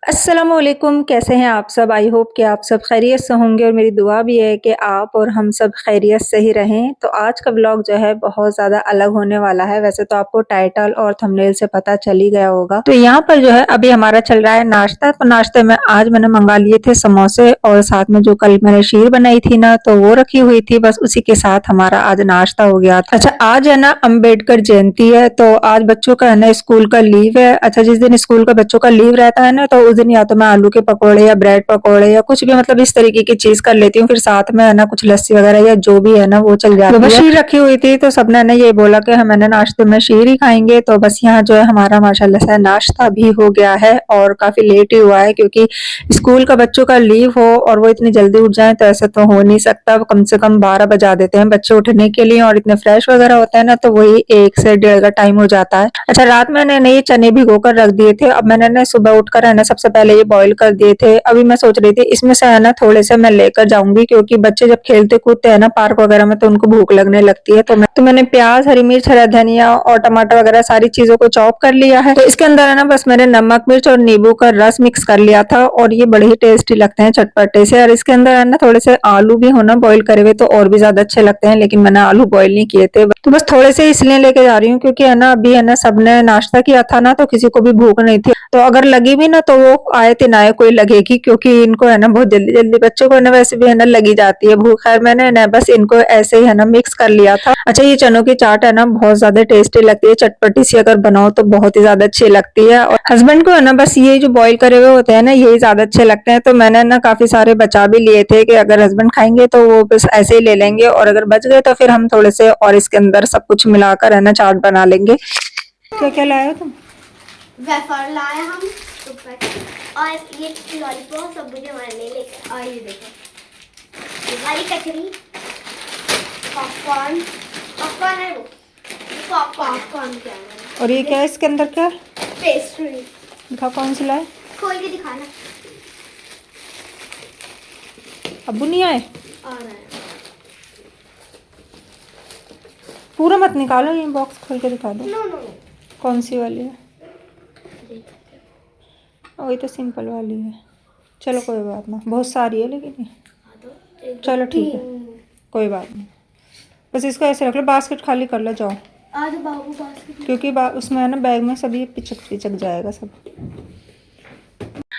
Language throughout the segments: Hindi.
अस्सलामुअलैकुम, कैसे हैं आप सब? आई होप कि आप सब खैरियत से होंगे और मेरी दुआ भी है कि आप और हम सब खैरियत से ही रहें। तो आज का व्लॉग जो है बहुत ज़्यादा अलग होने वाला है। वैसे तो आपको टाइटल और थंबनेल से पता चल ही गया होगा। तो यहाँ पर जो है अभी हमारा चल रहा है नाश्ता। तो नाश्ते में आज मैंने मंगा लिए थे समोसे और साथ में जो कल मैंने शीर बनाई थी ना तो वो रखी हुई थी, बस उसी के साथ हमारा आज नाश्ता हो गया था। अच्छा, आज है ना अम्बेडकर जयंती है, तो आज बच्चों का है ना स्कूल का लीव है। अच्छा, जिस दिन स्कूल का बच्चों का लीव रहता है ना तो उस दिन या तो मैं आलू के पकौड़े या ब्रेड पकौड़े या कुछ भी मतलब इस तरीके की चीज कर लेती हूँ, फिर साथ में है ना कुछ लस्सी वगैरह या जो भी है ना वो चल जाती है। बस शीर रखी हुई थी तो सबने ना ये बोला कि हम है ना नाश्ते में शीर ही खाएंगे, तो बस यहाँ जो है हमारा माशाल्लाह से नाश्ता भी हो गया है और काफी लेट ही हुआ है क्योंकि स्कूल का बच्चों का लीव हो और वो इतनी जल्दी उठ जाए तो ऐसा तो हो नहीं सकता। कम से कम 12 बजा देते हैं बच्चे उठने के लिए और इतने फ्रेश वगैरह होता है ना तो वही 1 से 1:30 का टाइम हो जाता है। अच्छा, रात में मैंने ये चने भिगो कर रख दिए थे, अब मैंने ना सुबह उठकर है ना सबसे पहले ये बॉईल कर दिए थे। अभी मैं सोच रही थी इसमें से है ना थोड़े से मैं लेकर जाऊंगी क्योंकि बच्चे जब खेलते कूदते हैं ना पार्क वगैरह में तो उनको भूख लगने लगती है। तो मैंने प्याज, हरी मिर्च, हरा धनिया और टमाटर वगैरह सारी चीजों को चॉप कर लिया है। तो इसके अंदर है ना बस मैंने नमक, मिर्च और नींबू का रस मिक्स कर लिया था और ये बड़े ही टेस्टी लगते हैं चटपटे से। और इसके अंदर है ना थोड़े से आलू भी हो ना बॉईल करे हुए तो और भी ज्यादा अच्छे लगते हैं, लेकिन मैंने आलू बॉईल नहीं किए थे, तो बस थोड़े से इसलिए लेके जा रही हूँ क्योंकि है ना अभी है ना सबने नाश्ता किया था ना तो किसी को भी भूख नहीं थी। तो अगर लगी भी ना तो वो आए दिन आए कोई लगेगी क्योंकि इनको है ना बहुत जल्दी जल्दी बच्चों को है ना वैसे भी है ना लगी जाती है भूख। खैर मैंने ना बस इनको ऐसे ही है ना मिक्स कर लिया था। अच्छा, ये चनों की चाट है ना बहुत ज्यादा टेस्टी लगती है, चटपटी सी अगर बनाओ तो बहुत ही ज्यादा अच्छी लगती है। और हस्बैंड को है ना बस ये जो बॉईल करे हुए होते हैं ना यही ज्यादा अच्छे लगते हैं, तो मैंने ना काफी सारे बचा भी लिए थे कि अगर हस्बैंड खाएंगे तो वो बस ऐसे ही ले लेंगे और अगर बच गए तो फिर हम थोड़े से और इसके अंदर सब कुछ मिलाकर है ना चाट बना लेंगे। क्या क्या लाए हो तुम? वेफर लाए हम और ये लॉलीपॉप सब मुझे हमारे लिए लेकर। और ये देखो ये वाली कचरी, पॉपकॉर्न, पॉपकॉर्न है वो, पॉपकॉर्न क्या है। और ये क्या है इसके अंदर? क्या पेस्ट्री दिखा, कौन सी लाए? खोल के दिखाना। अब्बू नहीं आए? आ रहा है। पूरा मत निकालो, ये बॉक्स खोल के दिखा दो। नो नो कौन सी वाली है? वही तो सिंपल वाली है। चलो कोई बात ना, बहुत सारी है लेकिन ये चलो ठीक है, कोई बात नहीं। बस इसको ऐसे रख लो, बास्केट खाली कर लो जाओ। आज बाबू बास्केट क्योंकि उसमें है ना बैग में सब ये पिचक पिचक जाएगा सब।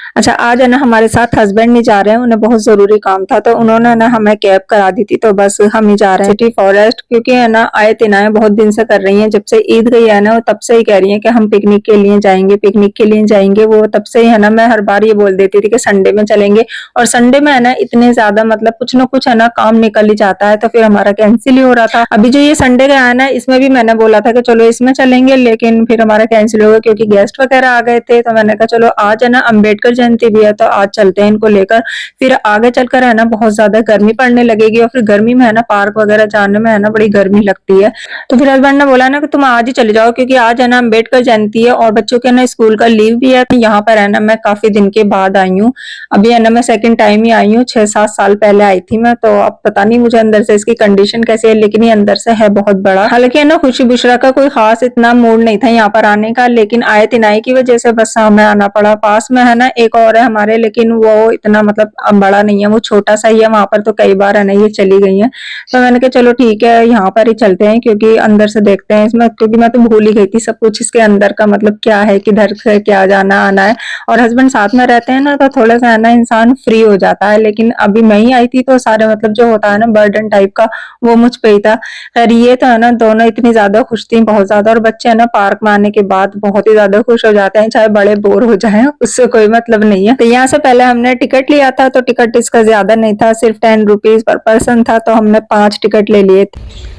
अच्छा, आज है ना हमारे साथ हस्बैंड नहीं जा रहे हैं, उन्हें बहुत जरूरी काम था तो उन्होंने ना हमें कैब करा दी थी, तो बस हम ही जा रहे हैं सिटी फॉरेस्ट। क्योंकि है ना आए तिनाए बहुत दिन से कर रही हैं, जब से ईद गई है ना तब से ही कह रही हैं कि हम पिकनिक के लिए जाएंगे, पिकनिक के लिए जाएंगे। वो तब से ही है ना, मैं हर बार ये बोल देती थी कि संडे में चलेंगे, और संडे में है ना इतने ज्यादा मतलब कुछ ना कुछ है ना काम निकल ही जाता है तो फिर हमारा कैंसिल ही हो रहा था। अभी जो ये संडे का है ना इसमें भी मैंने बोला था कि चलो इसमें चलेंगे, लेकिन फिर हमारा कैंसिल हो गया क्योंकि गेस्ट वगैरह आ गए थे। तो मैंने कहा चलो आज है ना अम्बेडकर जयंती भी है तो आज चलते हैं इनको लेकर। फिर आगे चलकर है ना बहुत ज्यादा गर्मी पड़ने लगेगी और फिर गर्मी में है ना पार्क वगैरह जाने में है ना बड़ी गर्मी लगती है। तो फिर हस्बैंड ने बोला ना कि तुम आज ही चले जाओ क्योंकि आज है ना अम्बेडकर जयंती है और बच्चों के ना स्कूल का लीव भी है। तो यहाँ पर है ना मैं काफी दिन के बाद आई हूँ, अभी है ना मैं सेकंड टाइम ही आई हूँ, 6-7 साल पहले आई थी मैं। तो अब पता नहीं मुझे अंदर से इसकी कंडीशन कैसी है, लेकिन ये अंदर से है बहुत बड़ा। हालांकि है ना खुशी बुशरा का कोई खास इतना मूड नहीं था यहाँ पर आने का, लेकिन आए तिनाई की वजह से बस हमें आना पड़ा। पास में है ना एक और है हमारे, लेकिन वो इतना मतलब बड़ा नहीं है, वो छोटा सा ही है। वहां पर तो कई बार है ना ये चली गई है, तो मैंने कहा चलो ठीक है यहाँ पर ही चलते हैं क्योंकि अंदर से देखते हैं इसमें, क्योंकि मैं तो भूल ही गई थी सब कुछ इसके अंदर का मतलब क्या है, किधर से क्या जाना आना है। और हस्बैंड साथ में रहते हैं ना तो थोड़ा सा है ना इंसान फ्री हो जाता है, लेकिन अभी मैं ही आई थी तो सारे मतलब जो होता है ना बर्डन टाइप का वो मुझ पे ही था। खैर ये तो है ना दोनों इतनी ज्यादा खुश थी, बहुत ज्यादा। और बच्चे है ना पार्क में आने के बाद बहुत ही ज्यादा खुश हो जाते हैं, चाहे बड़े बोर हो जाए उससे कोई मतलब नहीं है। तो यहाँ से पहले हमने टिकट लिया था तो टिकट इसका ज्यादा नहीं था, सिर्फ 10 रुपीज पर पर्सन था, तो हमने 5 टिकट ले लिए थे।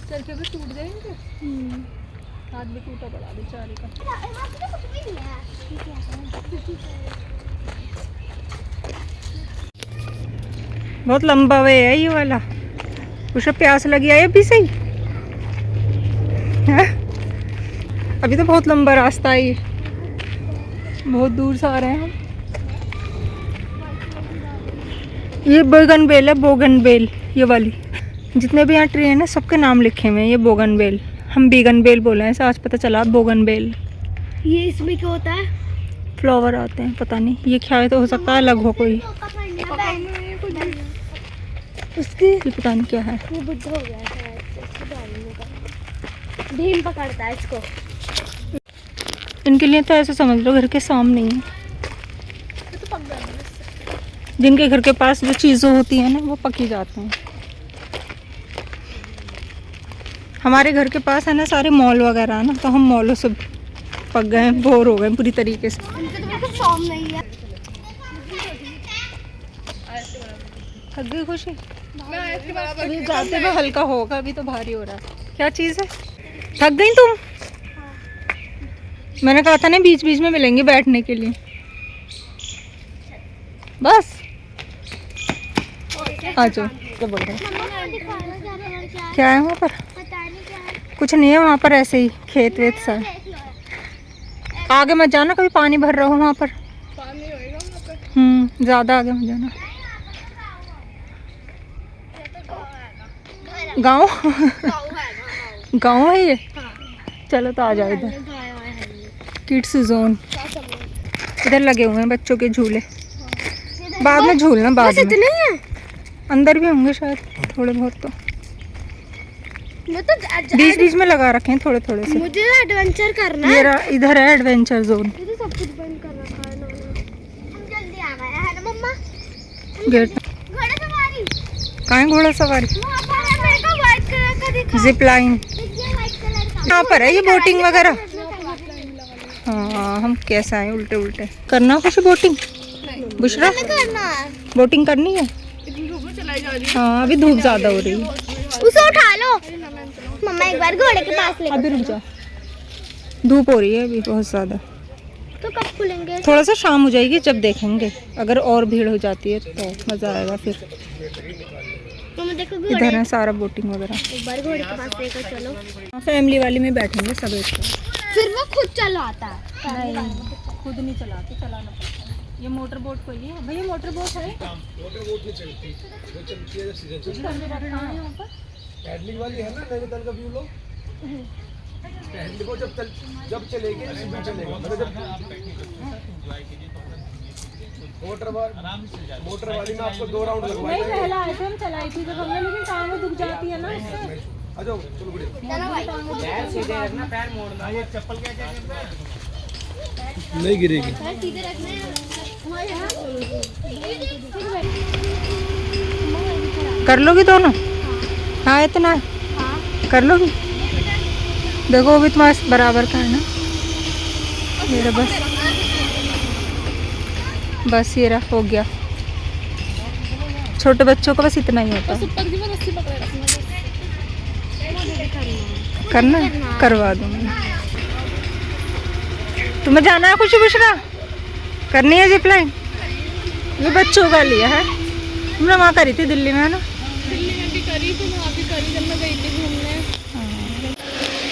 चरखे पे टूट जाएंगे, हाथ भी टूटा पड़ा बेचारे का। बहुत लंबा वे है ये वाला, उसे प्यास लगी है अभी से ही है? अभी तो बहुत लंबा रास्ता है, ये बहुत दूर से आ रहे हैं हम। ये बोगनवेल है, बोगनवेल ये वाली। जितने भी यहाँ ट्री है ना सबके नाम लिखे हुए हैं। ये बोगनवेल, हम बीगनवेल बोले हैं, आज पता चला बोगनवेल। ये इसमें क्या होता है? फ्लावर आते हैं, पता नहीं ये क्या है, तो हो सकता है अलग हो कोई, उसकी ये पता नहीं क्या है। वो बुद्ध हो गया है, भीम पकड़ता है इसको। इनके लिए तो ऐसे समझ लो घर के सामने ही है। जिनके घर के पास जो चीज़ें होती हैं ना वो पकी जाती हैं। हमारे घर के पास है ना सारे मॉल वगैरह है ना, तो हम मॉलों से पक गए हैं, बोर हो गए पूरी तरीके से। उनके तो बिल्कुल सामने ही है। थक गई खुशी? अभी जाते हुए हल्का होगा, अभी तो भारी हो रहा है। क्या चीज़ है? थक गई तुम? मैंने कहा था ना बीच बीच में मिलेंगे बैठने के लिए। बस आ जाओ। क्या बोल रहे हैं? क्या है वहाँ पर? कुछ नहीं है वहाँ पर, ऐसे ही खेत वेत सा है। आगे मत जाना, कभी पानी भर रहा हो वहाँ पर। ज़्यादा आगे मत जाना। गाँव गाँव है ये? चलो तो आ जाओ इधर। किड्स जोन इधर लगे हुए हैं, बच्चों के झूले। बाद में झूलना, बाद में अंदर भी होंगे शायद थोड़े बहुत। तो बीच बीच में लगा रखे हैं थोड़े थोड़े से। मुझे एडवेंचर करना है। ये इधर है एडवेंचर जोन। ये तो सब कुछ बंद कर रखा है इन्होंने। हम जल्दी आ गए हैं ना मम्मा। गेट घोड़ा सवारी कहाँ है? घोड़ा सवारी वहाँ पर है, मेरे को व्हाइट कलर का दिखा। जिप लाइन देखिए व्हाइट कलर का। यहाँ पर है ये बोटिंग वगैरह। हाँ हम कैसा है, उल्टे उल्टे करना कुछ बोटिंग। बुशरा करना है। बोटिंग करनी है? हाँ अभी धूप ज़्यादा हो रही है। उसे उठा लो मम्मा, एक बार घोड़े के पास ले। अभी रुक जा, धूप हो रही है अभी बहुत ज़्यादा। तो कब खुलेंगे? थोड़ा सा शाम हो जाएगी जब देखेंगे, अगर और भीड़ हो जाती है तो मज़ा आएगा फिर। मम्मा देखो इधर है सारा बोटिंग वगैरह। एक बार घोड़े के पास लेकर चलो। फैमिली वाली में बैठेंगे सब एक साथ। फिर वो खुद चलाता है। नहीं खुद नहीं चलाते, चलाना पड़ता है। ये मोटर बोट कोई है भैया? मोटर बोट है? मोटर बोट नहीं चलती, वो चलती है सीजन से। पैडलिंग वाली है ना नैनीताल का व्यू लो। पैडलिंग को जब चलेगी सीजन चलेगा, मतलब जब मोटर वाली में आपको 2 राउंड लगवाएंगे। नहीं पहला ऐसे हम चलाई थी जब हमने, लेकिन टांगें दुख जाती है ना इससे। आ जाओ चलो बढ़िया। पैर सीधे रखना, पैर मोड़ना। ये चप्पल क्या क्या कहते हैं? नहीं गिरेगी। सीधे रखना है। कर लोगी दोनों? हाँ इतना है। कर लोगी? देखो अभी तुम्हारे बराबर का है ना मेरा। बस ये रहा, हो गया। छोटे बच्चों को बस इतना ही होता है। करना करवा दूंगी। तुम्हें जाना है कुछ बुशरा? करनी है जिप लाइन? ये बच्चों का लिया है, तुमने वहाँ करी थी दिल्ली में है ना? दिल्ली में भी करी थी, वहाँ भी करी जब मैं गई थी घूमने।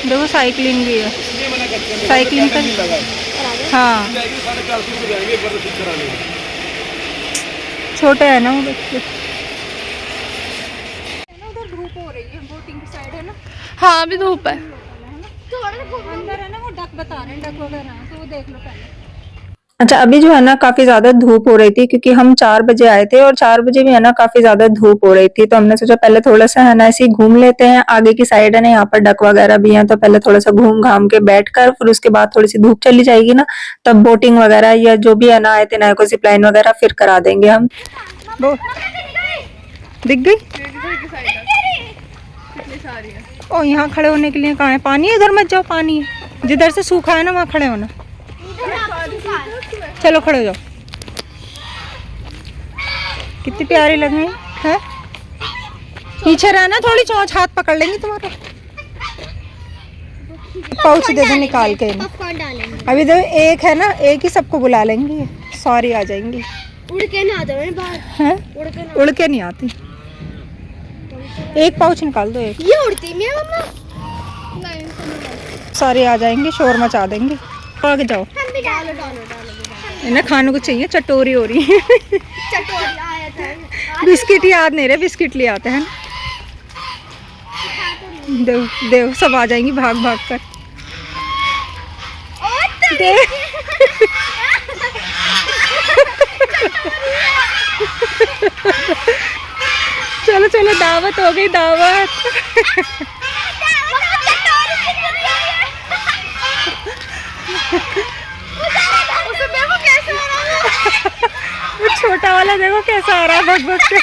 देखो साइकिलिंग भी है, साइकिलिंग का। हाँ छोटे है ना वो बच्चे। उधर धूप हो रही है, बोटिंग की साइड है ना। हाँ अभी धूप है। अंदर है ना वो डक बता रहे हैं, डक वगैरह, तो वो देख लो पहले। अच्छा अभी जो है ना काफी ज्यादा धूप हो रही थी, क्योंकि हम 4 बजे आए थे और 4 बजे भी है ना काफी ज्यादा धूप हो रही थी। तो हमने सोचा पहले थोड़ा सा है ना ऐसे ही घूम लेते हैं। आगे की साइड है ना यहाँ पर डक वगैरह भी हैं, तो पहले थोड़ा सा घूम घाम के बैठकर फिर उसके बाद थोड़ी सी धूप चली जाएगी ना, तब बोटिंग वगैरह या जो भी है ना आए थे ना को जिप लाइन वगैरह फिर करा देंगे हम। वो दिख गई? ओ यहाँ खड़े होने के लिए कहाँ है? पानी है, इधर मत जाओ, पानी है जिधर से सूखा है ना वहाँ खड़े होना। चलो खड़े हो जाओ। कितनी प्यारी लग रही है। पीछे रहना, थोड़ी चोंच हाथ पकड़ लेंगी तुम्हारा। पाउच दे दो निकाल के। अभी तो एक है ना, एक ही सबको बुला लेंगी, सॉरी आ जाएंगी। उड़ के ना आते हैं? उड़ के नहीं आती। एक पाउच निकाल दो। एक ये उड़ती नहीं है मम्मा। सारे आ जाएंगे, शोर मचा देंगे। आगे जाओ, हम भी डालो। इन्हें खाने को चाहिए, चटोरी हो रही है। चटोरी आया था। बिस्किट याद नहीं रहे, बिस्किट ले आते हैं। देव देव सब आ जाएंगी भाग भाग कर। देव चलो चलो, दावत हो गई, दावत। वो छोटा वाला देखो कैसा आ रहा है भग भग के।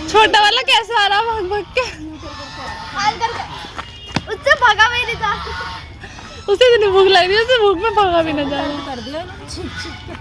छोटा वाला कैसे आ रहा भाग भाग के? उससे भगा भी नहीं था। उसे इतनी भूख लग रही है, उसे भूख में भागा भी न जा रहा।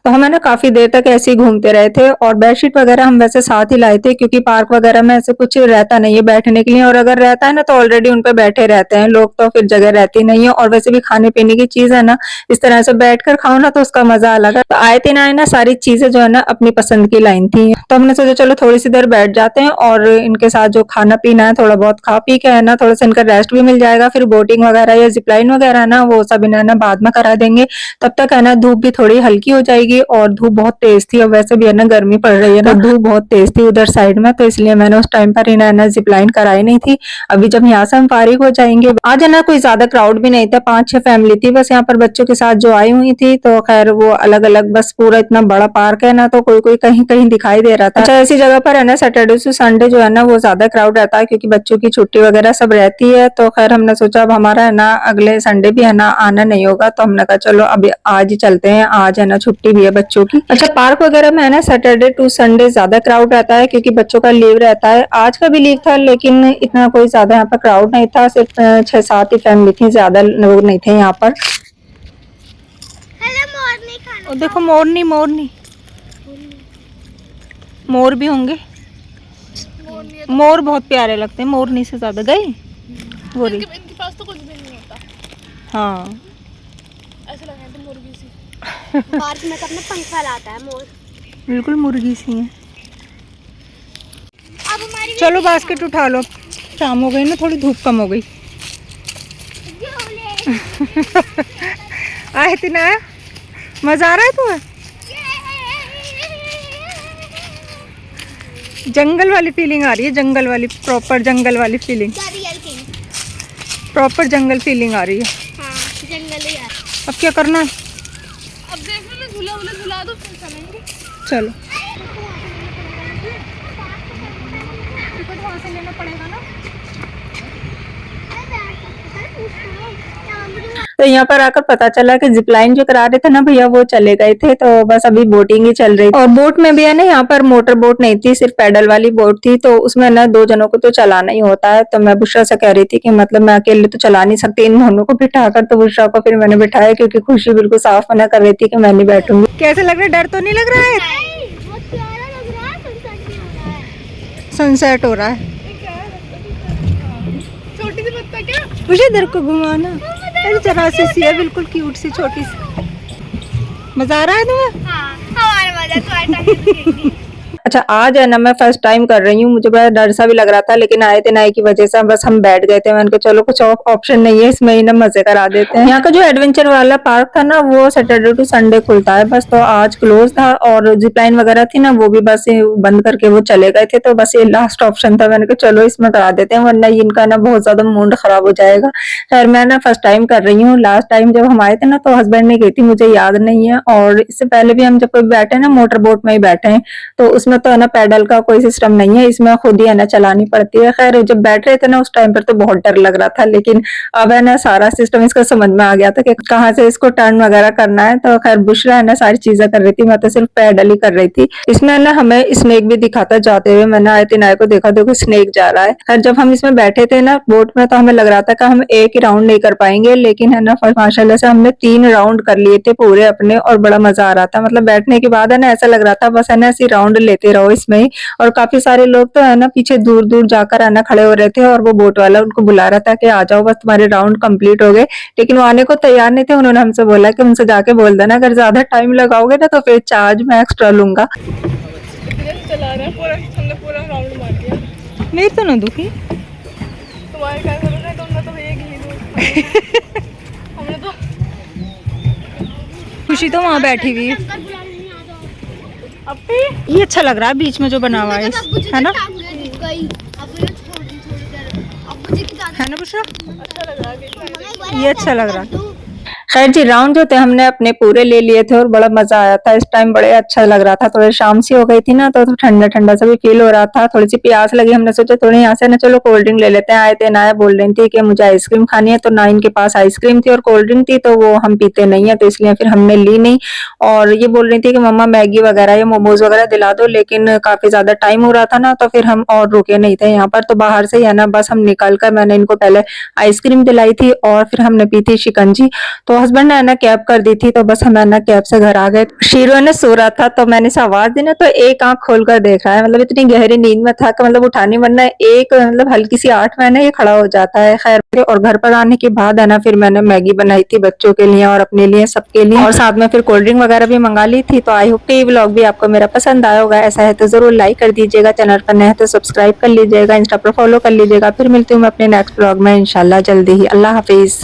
तो हम है ना काफी देर तक ऐसे ही घूमते रहे थे, और बेडशीट वगैरह हम वैसे साथ ही लाए थे क्योंकि पार्क वगैरह में ऐसे कुछ रहता नहीं है बैठने के लिए, और अगर रहता है ना तो ऑलरेडी उन पे बैठे रहते हैं लोग, तो फिर जगह रहती नहीं है। और वैसे भी खाने पीने की चीज है ना, इस तरह से बैठ कर खाओ ना तो उसका मजा अलग है। तो आए थे ना सारी चीजें जो है ना अपनी पसंद की लाइन थी, तो हमने सोचा चलो थोड़ी सी देर बैठ जाते हैं और इनके साथ जो खाना पीना है थोड़ा बहुत खा पी के है ना, थोड़ा सा इनका रेस्ट भी मिल जाएगा। फिर बोटिंग वगैरह या जिपलाइन वगैरह ना वो सब इन्हें ना बाद में करा देंगे। तब तक है ना धूप भी थोड़ी हल्की हो जाएगी, और धूप बहुत तेज थी और वैसे भी है ना गर्मी पड़ रही है ना, धूप बहुत तेज थी उधर साइड में, तो इसलिए मैंने उस टाइम पर इन्हें ना जिपलाइन कराई नहीं थी। अभी जब यहाँ से हम फारिग हो जाएंगे, आज है ना कोई ज्यादा क्राउड भी नहीं था, 5-6 फैमिली थी बस यहाँ पर बच्चों के साथ जो आई हुई थी। तो खैर वो अलग अलग, बस पूरा इतना बड़ा पार्क है ना, तो कोई कोई कहीं कहीं दिखाई दे रहा था। अच्छा, ऐसी जगह पर है ना सैटरडे से संडे जो है ना वो ज्यादा क्राउड रहता है क्योंकि बच्चों की छुट्टी वगैरह सब रहती है। तो खैर हमने सोचा अब हमारा है ना अगले संडे भी है ना आना नहीं होगा, तो हमने कहा चलो अभी आज ही चलते हैं, आज है ना छुट्टी भी है बच्चों की। अच्छा, पार्क वगैरह में है ना सैटरडे टू संडे ज्यादा क्राउड रहता है क्योंकि बच्चों का लीव रहता है। आज का भी लीव था लेकिन इतना कोई ज्यादा यहाँ पर क्राउड नहीं था, सिर्फ 6-7 ही फैमिली थी, ज्यादा लोग नहीं थे यहाँ पर। हेलो, मोर नहीं खाना। और देखो मोरनी, मोरनी मोर भी होंगे। मोर बहुत प्यारे लगते हैं, मोरनी से ज्यादा। गए वो रही। इनके पास तो कुछ भी नहीं होता। हाँ, ऐसा लग रहा है मुर्गी सी। पार्क में तो अपने पंखा लाता है मोर। बिल्कुल मुर्गी सी है। अब हमारी चलो बास्केट उठा लो, शाम हो गई ना, थोड़ी धूप कम हो गई। आए थे ना, मजा आ रहा है तुम्हें? जंगल वाली फीलिंग आ रही है, जंगल वाली, प्रॉपर जंगल वाली फीलिंग, प्रॉपर जंगल फीलिंग आ रही है। हाँ, जंगल ही यार। अब क्या करना है? अब देख लो, झूला वूला झुला दो, फिर चलेंगे। चलो। टिकट वहाँ से लेना पड़ेगा ना। तो यहाँ पर आकर पता चला कि जिपलाइन जो करा रहे थे ना भैया वो चले गए थे, तो बस अभी बोटिंग ही चल रही थी। और बोट में भी है ना यहाँ पर मोटर बोट नहीं थी, सिर्फ पैडल वाली बोट थी, तो उसमें ना 2 जनों को तो चलाना ही होता है। तो मैं बुशरा से कह रही थी कि मतलब मैं अकेले तो चला नहीं सकती, इन दोनों को बिठाकर, तो बुशरा को फिर मैंने बिठाया क्योंकि खुशी बिल्कुल साफ मना कर रही थी कि मैं नहीं बैठूंगी। कैसे लग रहा है? डर तो नहीं लग रहा है? बहुत प्यारा लग रहा है, सनसेट भी हो रहा है। सनसेट हो रहा है। छोटी सी बत्तख क्या? मुझे इधर को घुमाना। अरे जरा सी है, बिल्कुल क्यूट सी छोटी सी। मजा आ रहा है तुम्हें? हाँ, हमारा मजा तो आटा। अच्छा, आज है ना मैं फर्स्ट टाइम कर रही हूँ, मुझे बड़ा डर सा भी लग रहा था, लेकिन आए थे नाई की वजह से बस हम बैठ गए थे। मैंने कहा चलो कुछ ऑप्शन नहीं है, इसमें ही ना मजे करा देते हैं। यहाँ का जो एडवेंचर वाला पार्क था ना वो सैटरडे टू संडे खुलता है बस, तो आज क्लोज था। और जिपलाइन वगैरह थी ना वो भी बस बंद करके वो चले गए थे, तो बस ये लास्ट ऑप्शन था। मैंने कहा चलो इसमें करा देते हैं, वरना इनका ना बहुत ज्यादा मूड खराब हो जाएगा। खैर मैं ना फर्स्ट टाइम कर रही हूँ, लास्ट टाइम जब हम आए थे ना तो हस्बैंड ने गई थी, मुझे याद नहीं है। और इससे पहले भी हम जब कोई बैठे ना मोटर बोट में ही बैठे हैं, तो उसमें तो है ना पैडल का कोई सिस्टम नहीं है, इसमें खुद ही है ना चलानी पड़ती है। खैर जब बैठ रहे थे ना उस टाइम पर तो बहुत डर लग रहा था, लेकिन अब है ना सारा सिस्टम इसका समझ में आ गया था कि कहाँ से इसको टर्न वगैरह करना है। तो खैर बुशरा है ना सारी चीजें कर रही थी, मैं तो सिर्फ पैडल ही कर रही थी। इसमें ना हमें स्नेक भी दिखाता जाते हुए, मैंने आए नाय को देखा, देखो स्नेक जा रहा है। खैर जब हम इसमें बैठे थे ना बोट में तो हमें लग रहा था कि हम एक ही राउंड नहीं कर पाएंगे, लेकिन है ना माशाल्लाह से हमने 3 राउंड कर लिए थे पूरे अपने, और बड़ा मजा आ रहा था। मतलब बैठने के बाद है ना ऐसा लग रहा था बस है ना ऐसी राउंड लेते पीते रहो इसमें ही। और काफ़ी सारे लोग तो है ना पीछे दूर-दूर जाकर है ना खड़े हो रहे थे और वो बोट वाला उनको बुला रहा था कि आ जाओ बस तुम्हारे राउंड कंप्लीट हो गए। लेकिन वो आने को तैयार नहीं थे। उन्होंने हमसे बोला कि उनसे जाके बोल देना अगर ज़्यादा टाइम लगाओगे ना तो फिर चार्ज मैं एक्स्ट्रा लूँगा। चला रहा है पूरा, हमने पूरा राउंड मार दिया। मेरी तो ना दुखी। तुम्हारे क्या करोगे, तुमने तो भैया गिनी दूर हमने तो खुशी तो वहाँ बैठी हुई है। ये अच्छा लग रहा है बीच में जो बना हुआ है, है ना? है ना बुशरा? ये अच्छा लग रहा है। खैर जी राउंड जो थे हमने अपने पूरे ले लिए थे और बड़ा मजा आया था। इस टाइम बड़े अच्छा लग रहा था। थोड़ी शाम सी हो गई थी ना तो ठंडा ठंडा सा भी फील हो रहा था। थोड़ी सी प्यास लगी, हमने सोचा थोड़ी यहाँ से ना चलो कोल्ड ड्रिंक ले लेते हैं। आए थे नाया बोल रही थी कि मुझे आइसक्रीम खानी है, तो ना इनके पास आइसक्रीम थी और कोल्ड ड्रिंक थी, तो वो हम पीते नहीं है तो इसलिए फिर हमने ली नहीं। और ये बोल रही थी कि मम्मा मैगी वगैरह या मोमोज वगैरह दिला दो, लेकिन काफी ज्यादा टाइम हो रहा था ना तो फिर हम और रुके नहीं थे यहाँ पर। तो बाहर से ही है ना बस हम निकल कर मैंने इनको पहले आइसक्रीम दिलाई थी और फिर हमने पी थी शिकंजी। तो हस्बैंड ने है ना कैब कर दी थी तो बस हम है ना कैब से घर आ गए। शीरो ने सो रहा था तो मैंने इसे आवाज दी ना तो एक आंख खोलकर देख रहा है, मतलब इतनी गहरी नींद में था कि मतलब उठानी वरना एक मतलब हल्की सी 8 महीने ये खड़ा हो जाता है। खैर और घर पर आने के बाद है ना फिर मैंने मैगी बनाई थी बच्चों के लिए और अपने लिए सबके लिए, और साथ में फिर कोल्ड ड्रिंक वगैरह भी मंगा ली थी। तो आई होप कि ये व्लॉग भी आपको मेरा पसंद आया होगा। ऐसा है तो जरूर लाइक कर दीजिएगा, चैनल पर नए हैं तो सब्सक्राइब कर लीजिएगा, इंस्टा पर फॉलो कर लीजिएगा। फिर मिलती हूँ मैं अपने नेक्स्ट व्लॉग में इंशाल्लाह जल्दी ही। अल्लाह हाफिज।